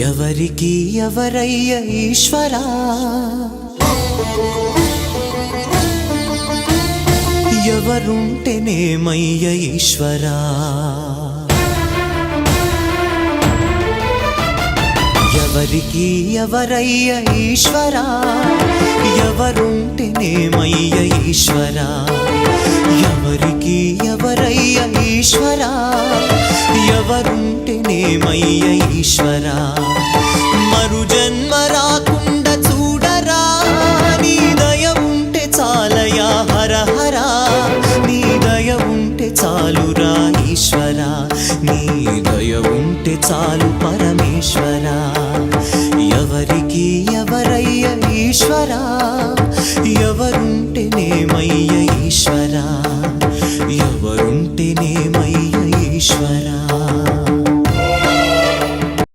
ఎవరికి ఎవరయ్య ఈశ్వరా, ఎవరుంటేనేమయ్య ఈశ్వరా, ఎవరికి ఎవరయ్య ఈశ్వరా, ఎవరుంటేనేమయ్య ఈశ్వరా, ఎవరికి ఎవరయ్య ఈశ్వరా, ఎవరుంటేనేమయ్య ఈశ్వరా. మరు జన్మ రాకుండా చూడరా, నీ దయ ఉంటే చాలయా హర హరా, నీ దయ ఉంటే చాలురా ఈశ్వరా, నీ దయ ఉంటే చాలు పరమేశ్వరా. ఎవరికి ఎవరయ్య ఈశ్వరా, ఎవరుంటేనేమయ్య ఈశ్వరా, ఎవరుంటేనేమయ్య ఈశ్వరా.